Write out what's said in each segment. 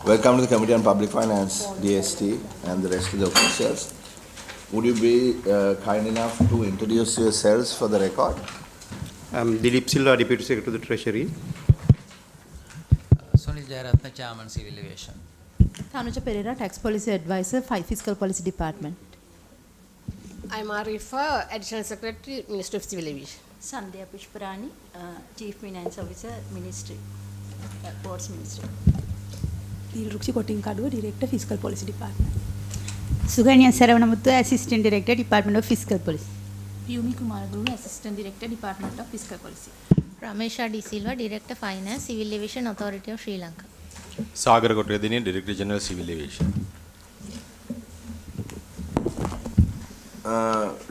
Welcome to the Committee on Public Finance, DST, and the rest of the officials. Would you be kind enough to introduce yourselves for the record? I'm Dilip Silva, Deputy Secretary to the Treasury. Sunil Jayaratna, Chairman, Civil Aviation. Tanuja Pereira, Tax Policy Advisor, Fiscal Policy Department. I'm Arifa, Additional Secretary, Ministry of Civil Aviation. Sandhya Pushparani, Chief Finance Officer, Ministry, Ports Ministry. Dilrukshi Kotinkaduwa, Director, Fiscal Policy Department. Suganya Saravanamuthu, Assistant Director, Department of Fiscal Policy. Yumi Kumaraguru, Assistant Director, Department of Fiscal Policy. Ramesha D. Silva, Director Finance, Civil Aviation Authority of Sri Lanka. Sagar Kotradini, Director General, Civil Aviation.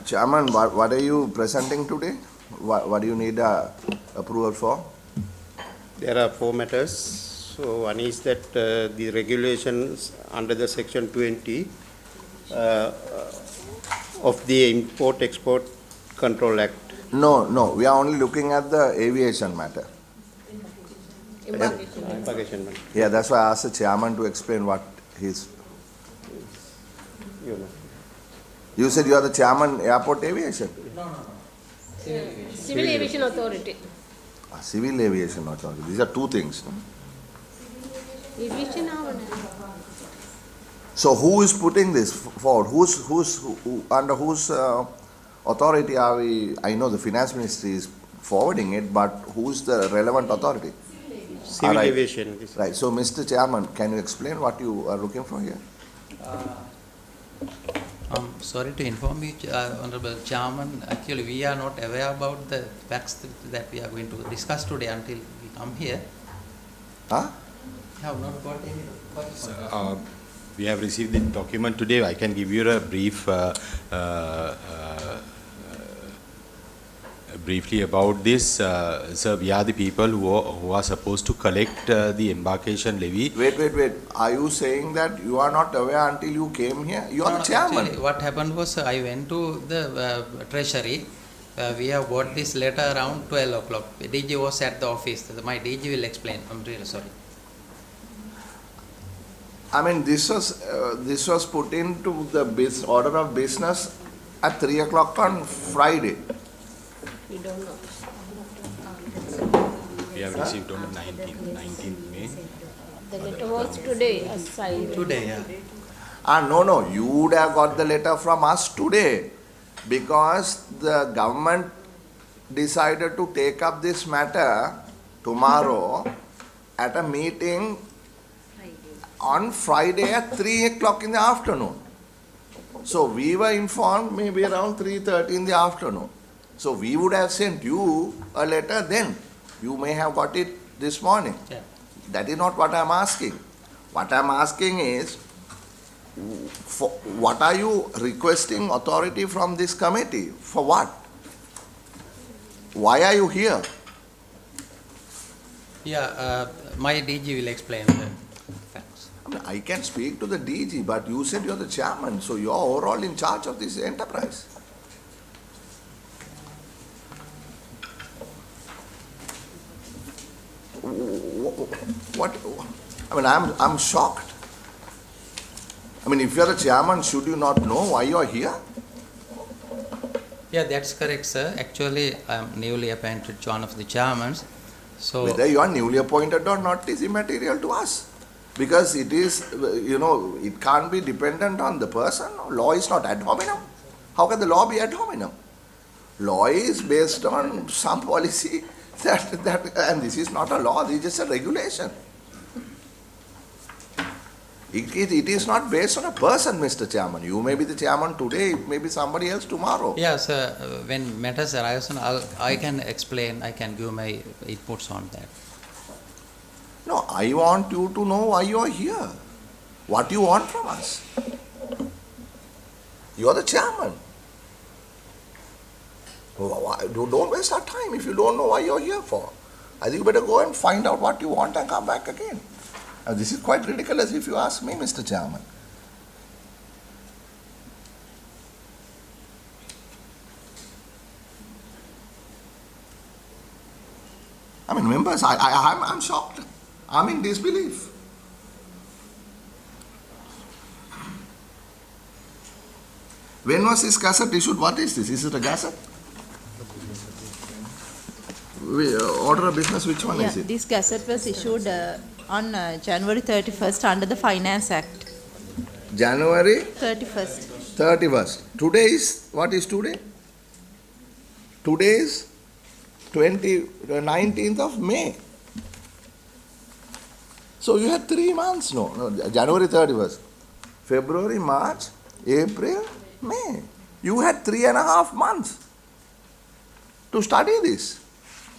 Chairman, what are you presenting today? What do you need approval for? There are 4 matters. So one is that the regulations under the Section 20 of the Import-Export Control Act. No, we are only looking at the aviation matter. Embarkation. Yeah, that's why I asked the chairman to explain what he's... You know. You said you are the chairman, Airport Aviation? Civil Aviation Authority. Civil Aviation Authority. These are two things. No? Aviation So who is putting this forward? Under whose authority are we? I know the Finance Ministry is forwarding it, but who's the relevant authority? Civil Right. Aviation. Right. So, Mr. Chairman, can you explain what you are looking for here? I'm sorry to inform you, Honorable Chairman, actually we are not aware about the facts that we are going to discuss today until we come here. Huh? Have not got any. We have received the document today. I can give you a brief, briefly about this. Sir, we are the people who are supposed to collect the embarkation levy. Wait. Are you saying that you are not aware until you came here? You are No, the chairman. actually, what happened was I went to the Treasury. We have got this letter around 12 o'clock. DG was at the office. My DG will explain. I'm really sorry. I mean, this was put into the order of business at 3 o'clock on Friday. We don't know. We have received on the 19th May. The letter was today assigned. Today, yeah. No, you would have got the letter from us today because the government decided to take up this matter tomorrow at a meeting on Friday at 3 o'clock in the afternoon. So we were informed maybe around 3:30 in the afternoon. So we would have sent you a letter then. You may have got it this morning. Yeah. That is not what I am asking. What I am asking is, what are you requesting authority from this committee? For what? Why are you here? Yeah, my DG will explain the facts. I can speak to the DG, but you said you are the chairman, so you are overall in charge of this enterprise. What? I mean, I'm shocked. I mean, if you are the chairman, should you not know why you are here? Yeah, that's correct, sir. Actually, I'm newly appointed one of the chairmen. So Whether you are newly appointed or not is immaterial to us. Because it is, it can't be dependent on the person. Law is not ad hominem. How can the law be ad hominem? Law is based on some policy and this is not a law, this is just a regulation. It is not based on a person, Mr. Chairman. You may be the chairman today, it may be somebody else tomorrow. yeah, sir, when matters arise, I can explain, I can give my inputs on that. No, I want you to know why you are here. What you want from us. You are the chairman. Don't waste our time if you don't know why you are here for. I think you better go and find out what you want and come back again. This is quite ridiculous if you ask me, Mr. Chairman. I mean, members, I'm shocked. I'm in disbelief. When was this gazette issued? What is this? Is it a gazette? Order of business, which one Yeah, is it? this gazette was issued on January 31st under the Finance Act. January 31st. 31st. Today is, what is today? Today is 19th of May. So you had 3 months, no, January 31st. February, March, April, May. You had 3.5 months to study this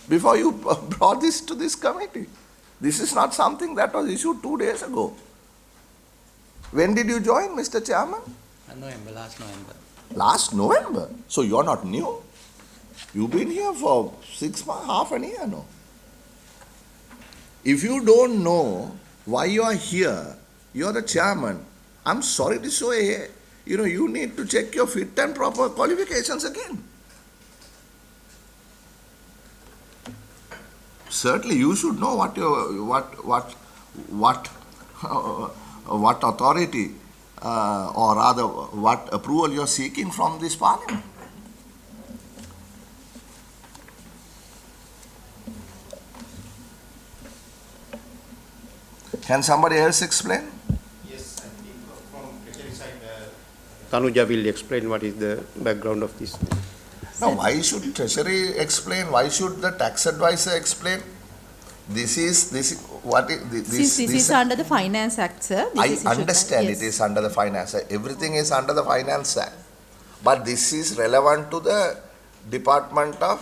before you brought this to this committee. This is not something that was issued 2 days ago. When did you join, Mr. Chairman? November, last November. Last November. So you're not new. You've been here for 6 months, half a year, no? If you don't know why you are here, you're the chairman. I'm sorry to say, you need to check your fit and proper qualifications again. Certainly, you should know what authority or rather what approval you're seeking from this parliament. Can somebody else explain? Yes, I think from Treasury side, Tanuja will explain what is the background of this. No, why should Treasury explain? Why should the tax advisor explain? This is what is this? Since this is under the Finance Act, sir. This I is issued- understand yes. it is under the Finance Act. Everything is under the Finance Act. But this is relevant to the Department of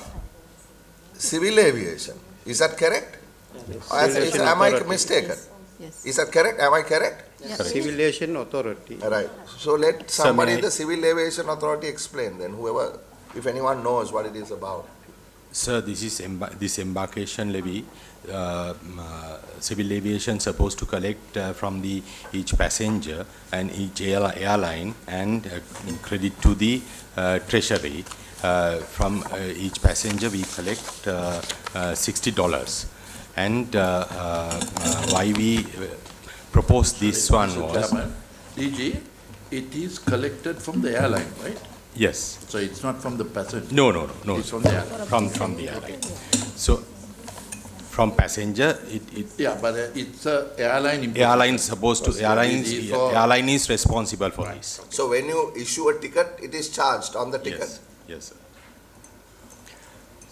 Civil Aviation. Is that correct? Am I mistaken? Yes. Is that correct? Am I correct? Yeah. Civil Aviation Authority. Right. So let Sir, somebody, may I- the Civil Aviation Authority, explain then, whoever, if anyone knows what it is about. Sir, this embarkation levy, civil aviation supposed to collect from each passenger and each airline and credit to the treasury. From each passenger we collect $60. And why we proposed this one was, Chairman, DG, it is collected from the airline, right? yes, So it's not from the passenger? no, It's from the airline? from the airline. So from passenger, Yeah, but it's a airline. airline supposed to, So it is for- airline is responsible for this. So when you issue a ticket, it is charged on the ticket. Yes, yes, sir.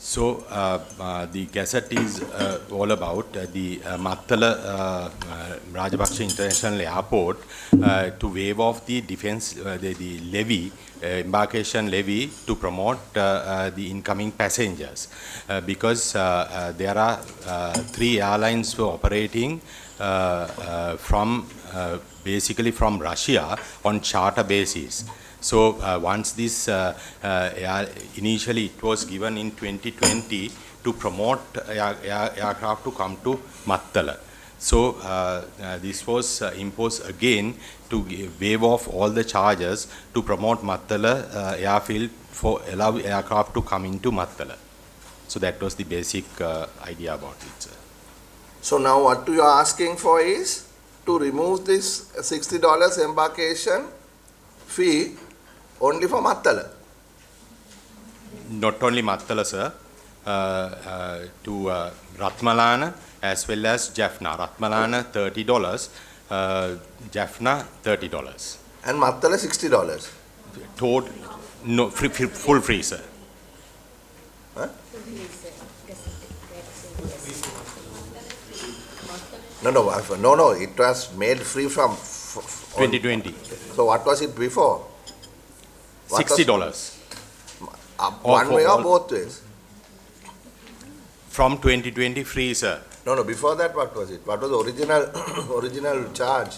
So, the gazette is all about the Mattala Rajapaksa International Airport to waive off the defense, the levy, embarkation levy to promote the incoming passengers. Because there are 3 airlines who are operating from basically from Russia on charter basis. So once this initially it was given in 2020 to promote aircraft to come to Mattala. So this was imposed again to waive off all the charges to promote Mattala airfield for allow aircraft to come into Mattala. So that was the basic idea about it, sir. So now what you are asking for is to remove this $60 embarkation fee only for Mattala. Not only Mattala, sir, to Ratmalana as well as Jaffna. Ratmalana $30, Jaffna $30. And Mattala $60. Total, no, full free, sir. Huh? No, it was made free from 2020, So what was it before? What was- $60 One for way or all- both ways? from 2020 free, sir. No, before that what was it? What was the original original charge?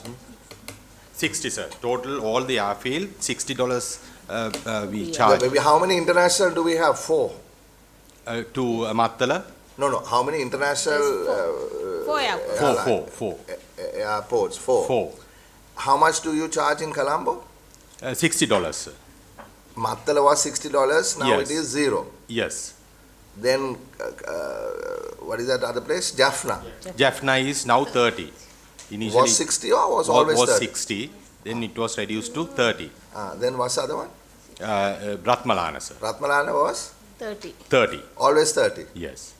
60, sir. Total, all the airfield, $60 we Yeah, charge maybe how many international do we have? 4. to Mattala. No, how many international 4 airports. Four. Airports? 4. 4. How much do you charge in Colombo? $60, sir. Mattala was $60, now Yes. it is 0. Yes. Then, what is that other place? Jaffna. Jaffna is now 30. Initially Was 60 or was always was 30? 60, then it was reduced to 30. Then what's the other one? Ratmalana, sir. Ratmalana was 30. 30, always 30. yes.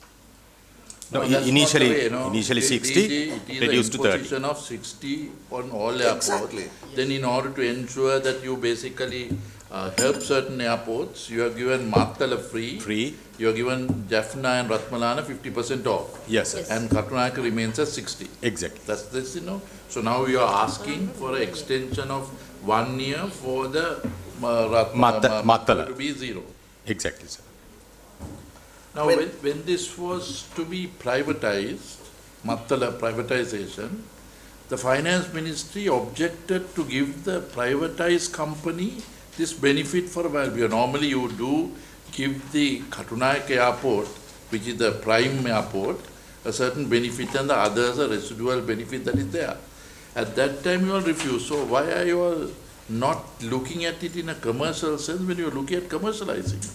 No, that's not the initially, way, no. initially It- 60, it is reduced the to 30. imposition of 60 on all airports. Exactly. Then in order to ensure that you basically help certain airports, you are given Mattala free. Free, You are given Jaffna and Ratmalana 50% off. yes, sir. And Katunayaka remains at 60. Exactly. That's this, So now you are asking for an extension of 1 year for the Mattala. to be 0. Exactly, sir. Now, When- when this was to be privatized, Mattala privatization, the finance ministry objected to give the privatized company this benefit for a while. Because normally you do give the Katunayaka airport, which is the prime airport, a certain benefit and the others a residual benefit that is there. At that time you all refused. So why are you all not looking at it in a commercial sense when you are looking at commercializing it?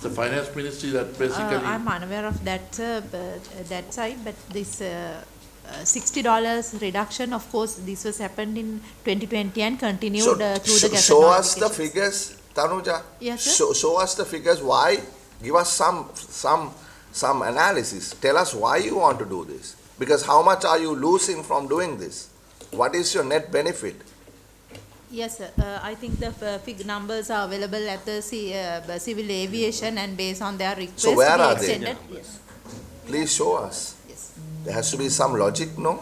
The finance ministry that basically. I'm unaware of that, that side, but this $60 reduction, of course, this was happened in 2020 and continued So, through the Gazette show us the notifications. figures, Tanuja. Yes, sir. Show us the figures. Why? Give us some analysis. Tell us why you want to do this. Because how much are you losing from doing this? What is your net benefit? Yes, sir. I think the fig numbers are available at the civil aviation, and based on their request, So where we are they? extended. Yes. Please show us. Yes. There has to be some logic, no?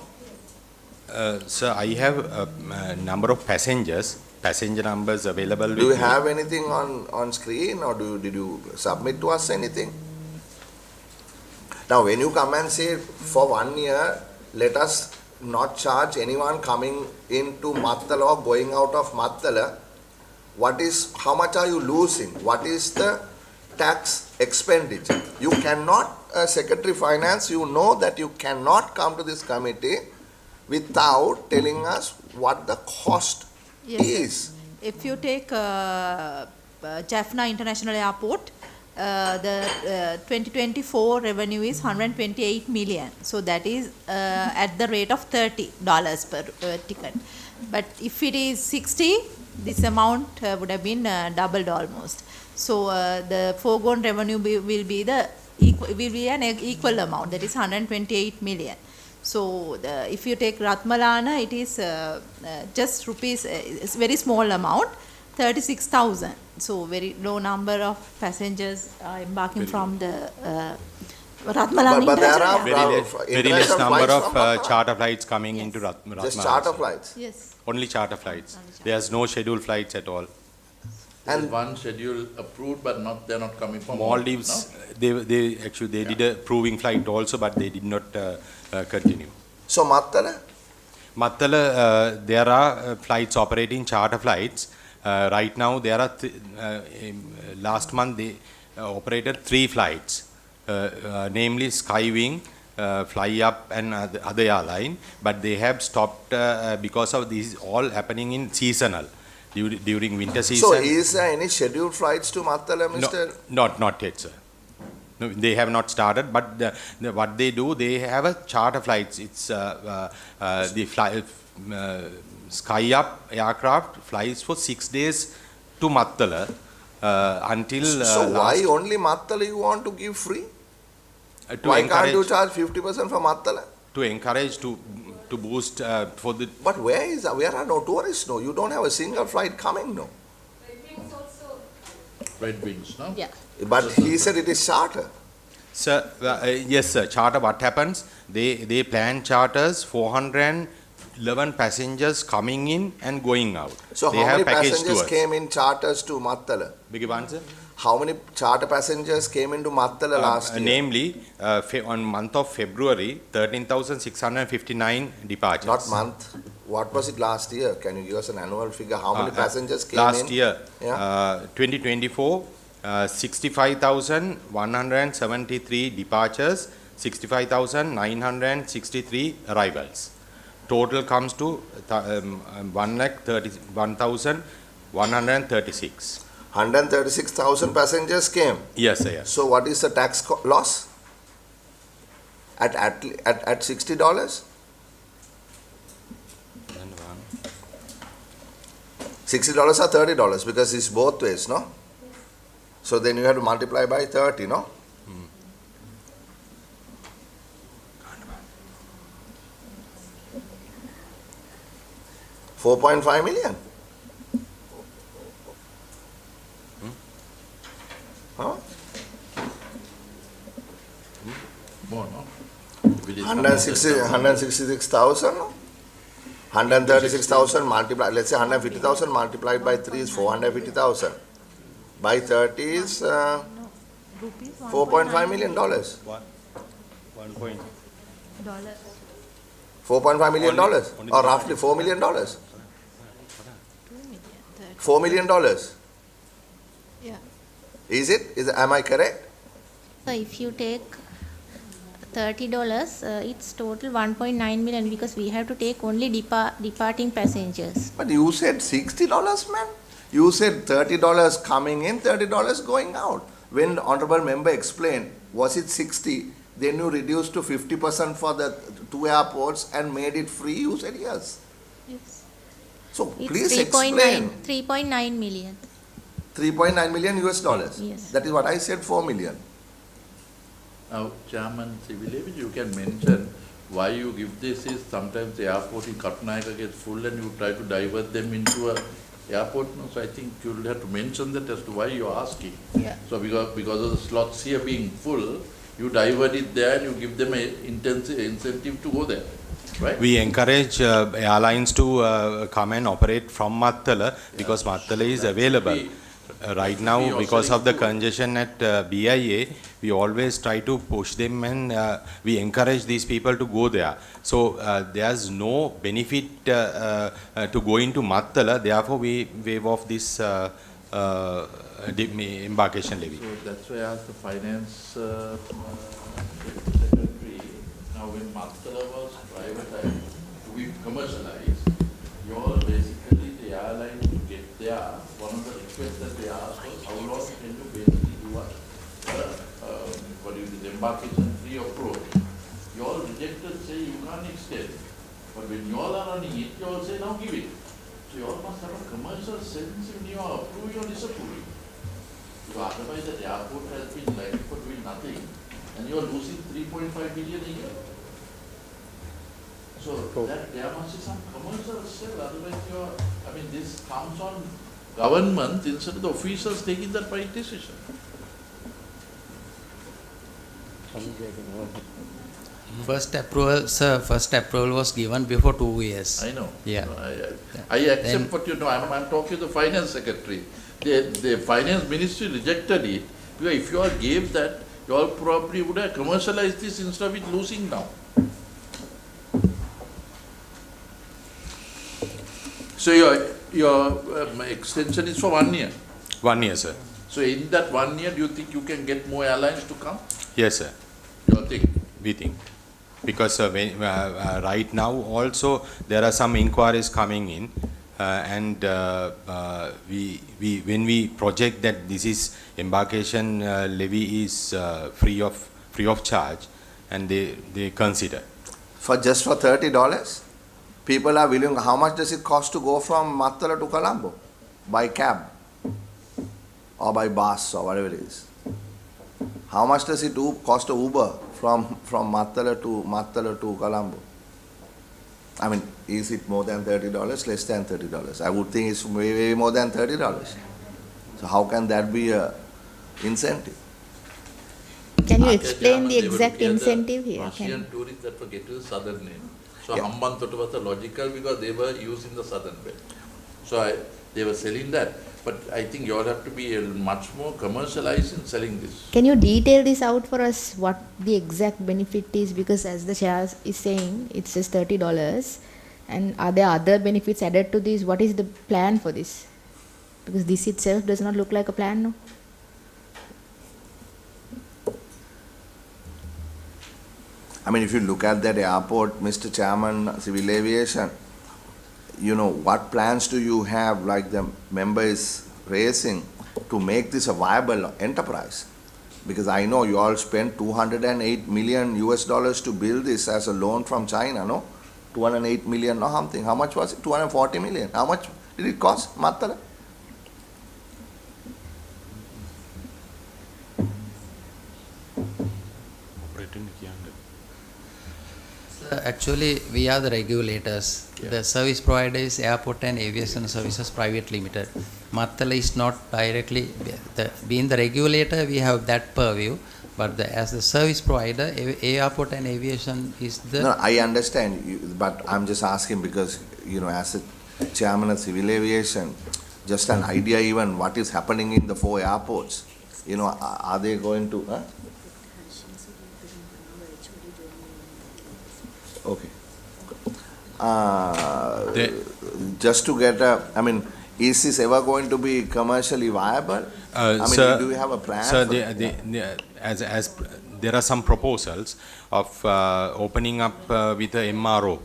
Sir, I have a number of passenger numbers available with Do you me. have anything on screen, or did you submit to us anything? Now, when you come and say for 1 year, let us not charge anyone coming into Mattala or going out of Mattala, how much are you losing? What is the tax expenditure? You cannot, Secretary Finance, you know that you cannot come to this committee without telling us what the cost Yes, sir. is. If you take Jaffna International Airport, the 2024 revenue is 128 million. So that is at the rate of $30 per ticket. But if it is 60, this amount would have been doubled almost. So the foregone revenue will be an equal amount, that is 128 million. So if you take Ratmalana, it is just rupees, it's very small amount, 36,000. So very low number of passengers are embarking from the Ratmalana But there International are Airport. Very less international number flights of from Mattala. charter flights coming into Ratmalana. Just charter sir. flights. Yes. Only charter flights. There's no scheduled flights at all. There's And- one schedule approved, but they're not coming from Maldives, no? they did a proving flight also, but they did not continue. So Mattala? Mattala, there are flights operating, charter flights. Right now, there are, last month they operated 3 flights, namely Skywing, Fly Up and other airline, but they have stopped because of these all happening in seasonal, during winter season. So is there any scheduled flights to Mattala, Mr.? Not yet, sir. No, they have not started, but what they do, they have a charter flights. It's the Sky Up aircraft flies for 6 days to Mattala until So why only Mattala you want to give free? to Why can't you encourage charge 50% for Mattala? to boost for the But where are no tourists? No, you don't have a single flight coming, no. Red Wings, no? Yeah. But he said it is charter. Sir, yes, sir. Charter. What happens? They plan charters 411 passengers coming in and going out. So they how have many package passengers tours. came in charters to Mattala? Beg your pardon, sir? How many charter passengers came into Mattala last year? Namely, on month of February, 13,659 departures. Not month. What was it last year? Can you give us an annual figure? How many passengers came last in? year, Yeah. 2024, 65,173 departures, 65,963 arrivals. Total comes to 1,31,136. 136,000 passengers came. Yes, sir. Yes. So what is the tax loss? At $60? $60 or $30 because it's both ways, no? So then you have to multiply by 30, no? $4.5 million. Huh? More, no? If it is 166,000, no? 136,000 multiplied, let's say 150,000 multiplied by 3 is 450,000. By 30 is Rupees $4.5 million. $1 point. $4.5 million, Only or roughly $4 million. $4 million. Yeah. Is it? Am I correct? So if you take $30, it's total 1.9 million because we have to take only departing passengers. But you said $60, man. You said $30 coming in, $30 going out. When the honorable member explained, was it 60? Then you reduced to 50% for the two airports and made it free. You said yes. Yes. So It's please 3.9 explain. 3.9 million. 3.9 million US dollars. Yes. That is what I said, 4 million. Now, Chairman Sivilevic, you can mention why you give this is sometimes the airport in Katnayaka gets full and you try to divert them into a airport. No? So I think you will have to mention that as to why you are asking. Yeah. So because of the slots here being full, you divert it there and you give them an incentive to go there. Right? We encourage airlines to come and operate from Mattala because Mattala is available. Right now, We because also of the include- congestion at BIA, we always try to push them and we encourage these people to go there. So there's no benefit to go into Mattala, therefore we waive off this embarkation levy. So that's why I asked the finance secretary, now when Mattala was privatized, to be commercialized, you all basically, the airline to get there, one of the requests that they asked was, how long can you basically do the embarkation free approach? You all rejected, say you can't extend. But when you all are running it, you all say, now give it. So you all must have a commercial sense when you are approving or disapproving. Because otherwise the airport has been liable for doing nothing and you are losing 3.5 billion a year. So that there must be some commercial sell, otherwise you are, I mean this comes on government instead of the officials taking that right decision. First approval, sir, first approval was given before 2 years. I know. Yeah. No, I accept Then- what you know, I'm talking to the finance secretary. The finance ministry rejected it, because if you all gave that, you all probably would have commercialized this instead of it losing now. So your extension is for 1 year. 1 year, sir. So in that 1 year, do you think you can get more airlines to come? Yes, sir. You all think? We think. Because right now also there are some inquiries coming in and when we project that this is embarkation levy is free of charge and they consider. For just for $30, people are willing. How much does it cost to go from Mattala to Colombo? By cab or by bus or whatever it is. How much does it cost a Uber from Mattala to Colombo? I mean, is it more than $30? Less than $30? I would think it's way more than $30. So how can that be a incentive? Can you explain the They were exact looking at the incentive here? Russian tourists that were getting to the southern end. So Yeah. Hambantota was the logical because they were using the southern belt. So they were selling that. But I think you all have to be much more commercialized in selling this. Can you detail this out for us, what the exact benefit is? Because as the chair is saying, it says $30. And are there other benefits added to this? What is the plan for this? Because this itself does not look like a plan, no? I mean, if you look at that airport, Mr. Chairman, Civil Aviation, you know, what plans do you have, like the member is raising, to make this a viable enterprise? Because I know you all spent $208 million to build this as a loan from China, no? 208 million or something. How much was it? 240 million. How much did it cost, Mattala? Actually, we are the regulators. The service provider is Airport and Aviation Services Private Limited. Mattala is not directly, being the regulator, we have that purview, but as the service provider, Airport and Aviation is the... No, I understand, but I'm just asking because, as a chairman of civil aviation, just an idea even what is happening in the 4 airports. Are they going to... Huh? Okay. Just to get is this ever going to be commercially viable? Sir, do you have a plan? Sir, for as there are some proposals of opening up with the MRO,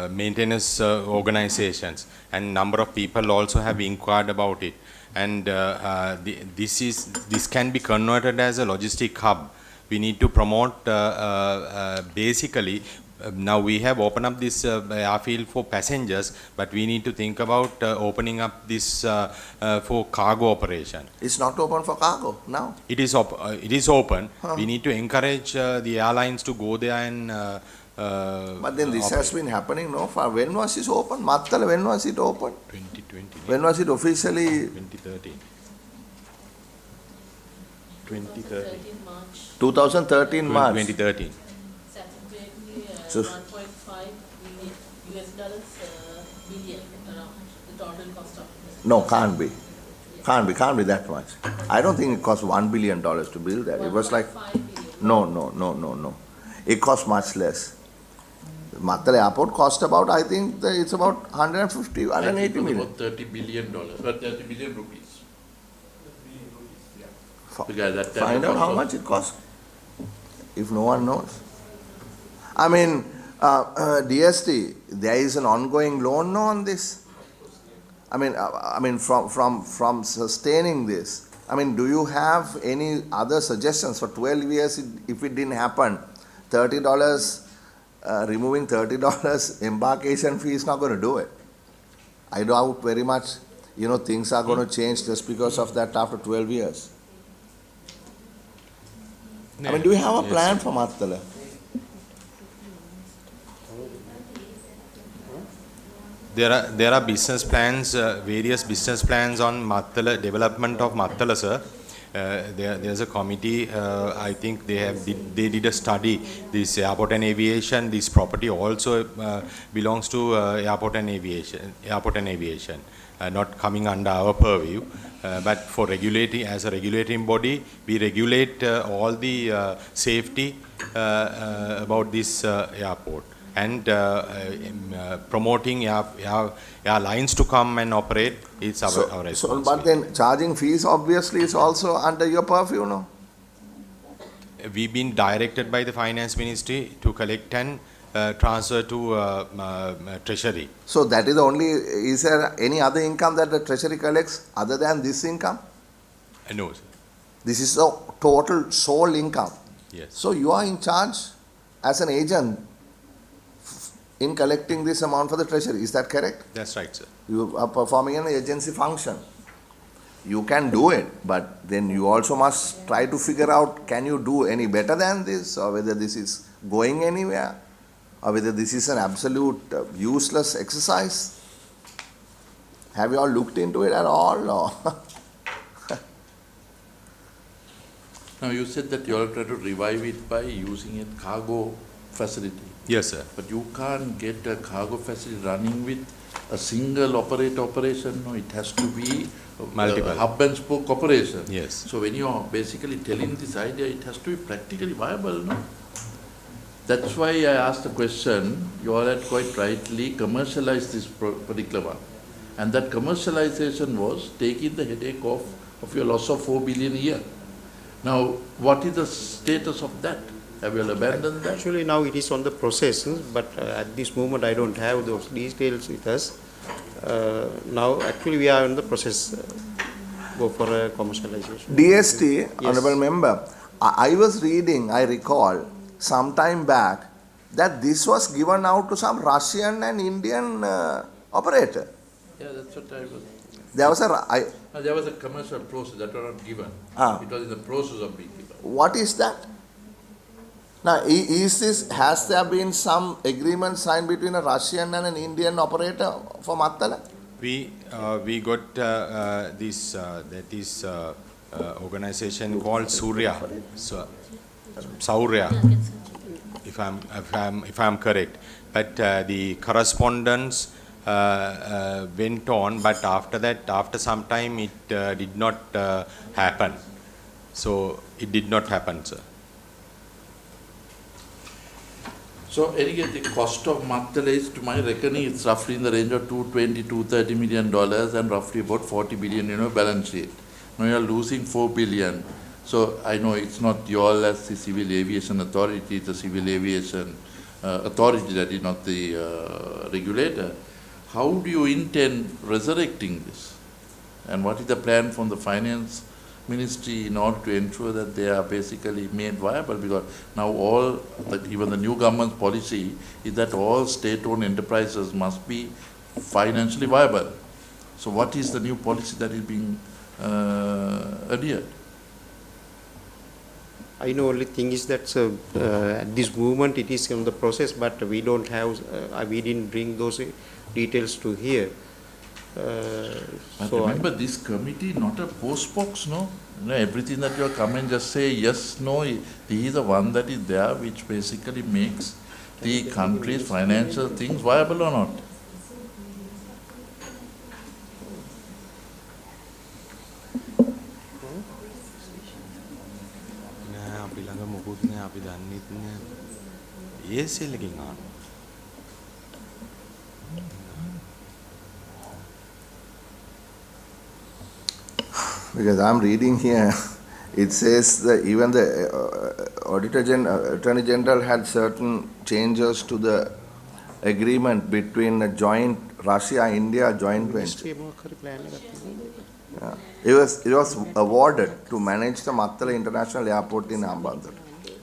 maintenance organizations, and number of people also have inquired about it. And this can be converted as a logistic hub. We need to promote basically. Now we have opened up this airfield for passengers, but we need to think about opening up this for cargo operation. It's not open for cargo now. It is open. Huh. We need to encourage the airlines to go there and. But then this has been happening, no? For when was this open? Mattala, when was it open? 2020. When was it officially? 2013. 2013. 2013 March. 2013. So, no, can't be. Can't be that much. I don't think it cost $1 billion to build that. It was like, no. It cost much less. Mattala Airport cost about, I think it's about 150, 180 million. About $30 billion, 30 billion rupees. Because that time Find it out how cost- much it costs, if no one knows. I mean, DST, there is an ongoing loan on this. I mean, from sustaining this. I mean, do you have any other suggestions for 12 years if it didn't happen? $30, removing $30 embarkation fee is not going to do it. I doubt very much, things are going to change just because of that after 12 years. I mean, do you have a plan for Mattala? There are business plans, various business plans on Mattala, development of Mattala, sir. There's a committee. I think they did a study. This airport and aviation. This property also belongs to airport and aviation. Not coming under our purview, but for regulating, as a regulating body, we regulate all the safety about this airport and promoting airlines to come and operate. It's our responsibility. So, but then charging fees obviously is also under your purview, no? We've been directed by the finance ministry to collect and transfer to treasury. So that is is there any other income that the treasury collects other than this income? No, sir. This is the total sole income. Yes. So you are in charge as an agent in collecting this amount for the treasury. Is that correct? That's right, sir. You are performing an agency function. You can do it, but then you also must try to figure out, can you do any better than this, or whether this is going anywhere, or whether this is an absolute useless exercise. Have you all looked into it at all? Or Now you said that you are trying to revive it by using a cargo facility. Yes, sir. But you can't get a cargo facility running with a single operation. No, it has to be Multiple. a hub and spoke operation. Yes. So when you are basically telling this idea, it has to be practically viable, no? That's why I asked the question. You all had quite rightly commercialized this particular one, and that commercialization was taking the headache of your loss of 4 billion a year. Now, what is the status of that? Have you all abandoned that? Actually, now it is on the process, but at this moment I don't have those details with us. Now, actually, we are in the process. Go for a commercialization. DST, Yes. Honorable Member, I was reading, I recall, some time back, that this was given out to some Russian and Indian operator. Yeah, that's what I was. There was There was a commercial process that was not given. Ah. It was in the process of being given. what is that? Now, has there been some agreement signed between a Russian and an Indian operator for Mattala? We got this organization called Surya, Saurya, if I'm correct. But the correspondence went on, but after that, after some time, it did not happen. So it did not happen, sir. So anyway, the cost of Mattala is, to my reckoning, it's roughly in the range of $230 million and roughly about 40 billion, balance sheet. Now you're losing 4 billion. So I know it's not you all as the Civil Aviation Authority, it's the Civil Aviation Authority that is not the regulator. How do you intend resurrecting this? And what is the plan from the Finance Ministry in order to ensure that they are basically made viable? Because now all, even the new government's policy is that all state-owned enterprises must be financially viable. So what is the new policy that is being adhered? I know only thing is that at this moment it is in the process, but we don't have, we didn't bring those details to here. But So remember, this committee not a post box, no? Everything that you come and just say yes, no, he is the one that is there which basically makes the country's financial things viable or not. අපි ළඟ මොකුත් නෑ අපි දන්නෙත් නෑ ESL එකෙන් ආන Because I'm reading here, it says that even the Attorney General had certain changes to the agreement between a joint Russia-India joint venture. Yeah. It was awarded to manage the Mattala International Airport in Hambantota.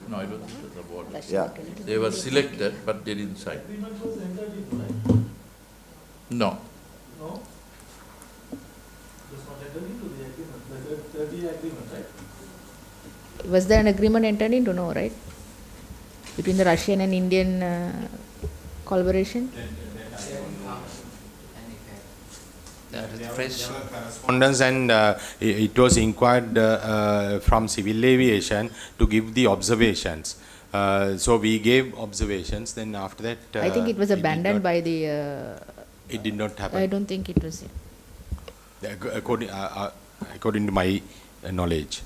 No, I don't think it was awarded. Yeah. They were selected, but they didn't sign. No. Was there an agreement entered into? No, right? Between the Russian and Indian collaboration? correspondence, and it was inquired from Civil Aviation to give the observations. So we gave observations, then after that I think it was abandoned by the... it did not happen. I don't think it was... According to my knowledge.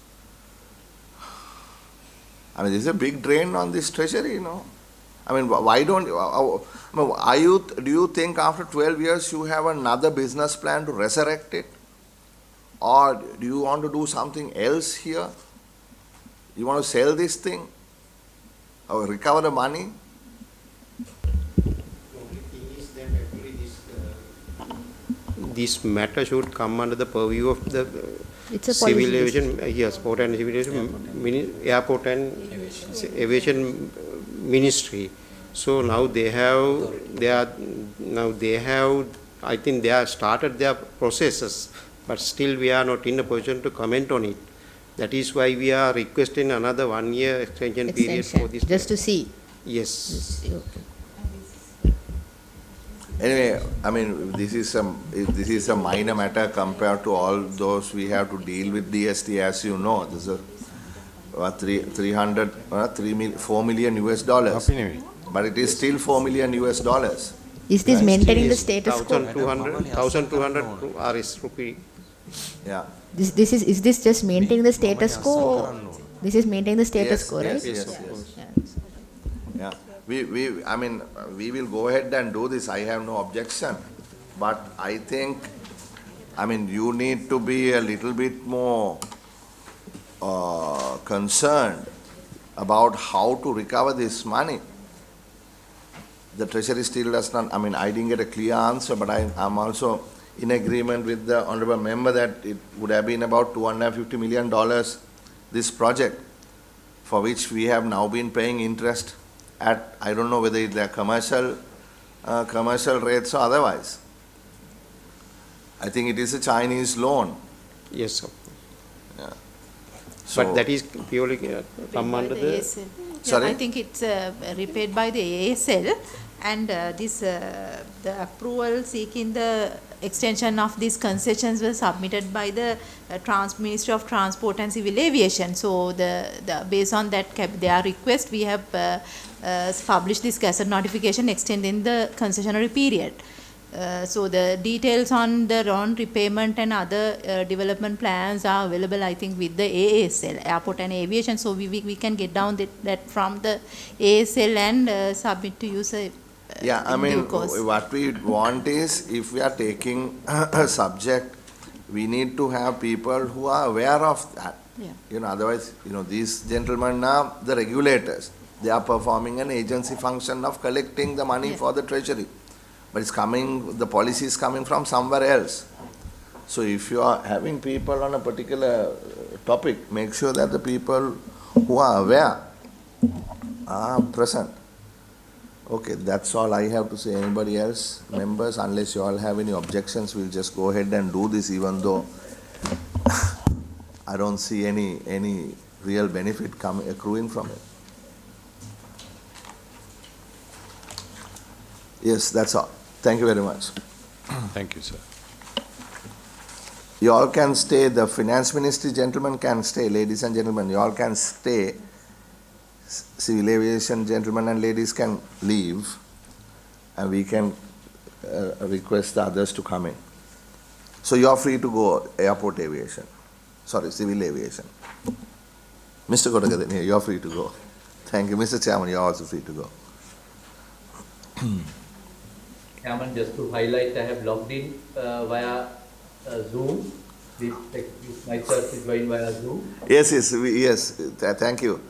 I mean, there's a big drain on this treasury, I mean, why don't do you think after 12 years you have another business plan to resurrect it? Or do you want to do something else here? You want to sell this thing? Or recover the money? This matter should come under the purview of the It's a Civil policy Aviation, yes, Port and Civil Aviation, Airport and Aviation Ministry. So now they have, I think they have started their processes, but still we are not in a position to comment on it. That is why we are requesting another 1 year extension period for this. Just to see. Yes. Okay. Anyway, I mean, this is a minor matter compared to all those we have to deal with DST, as you know. This is $4 million US dollars. But it is still $4 million US dollars. Is this maintaining the status quo? 1,200 RS rupee. Yeah. Is this just maintaining the status quo? This is maintaining the status quo, right? Yes. Yeah. We will go ahead and do this. I have no objection. But I think, you need to be a little bit more concerned about how to recover this money. The Treasury still does not, I didn't get a clear answer, but I'm also in agreement with the Honorable Member that it would have been about $250 million, this project, for which we have now been paying interest at, I don't know whether they're commercial rates or otherwise. I think it is a Chinese loan. Yes, sir. So- But that is purely come under the, ASL. Sorry? I think it's repaid by the ASL, and the approval seeking the extension of these concessions was submitted by the Ministry of Transport and Civil Aviation. So based on that their request, we have published this gazette notification extending the concessionary period. So the details on the loan repayment and other development plans are available, I think, with the ASL, Airport and Aviation. So we can get down that from the ASL and submit to you, sir. Yeah, I in mean, due course. what we want is, if we are taking a subject, we need to have people who are aware of that. Yeah. Otherwise, these gentlemen are the regulators. They are performing an agency function of collecting the money Yeah. for the treasury. But the policy is coming from somewhere else. So if you are having people on a particular topic, make sure that the people who are aware are present. Okay, that's all I have to say. Anybody else, members, unless you all have any objections, we'll just go ahead and do this, even though I don't see any real benefit accruing from it. Yes, that's all. Thank you very much. Thank you, sir. You all can stay, the finance ministry gentlemen can stay, ladies and gentlemen, you all can stay. Civil aviation gentlemen and ladies can leave, and we can request the others to come in. So you are free to go, airport aviation, civil aviation. Mr. Kodagadan, you are free to go. Thank you. Mr. Chairman, you are also free to go. Chairman, just to highlight, I have logged in via Zoom. Please check if myself is going via Zoom. Yes, thank you.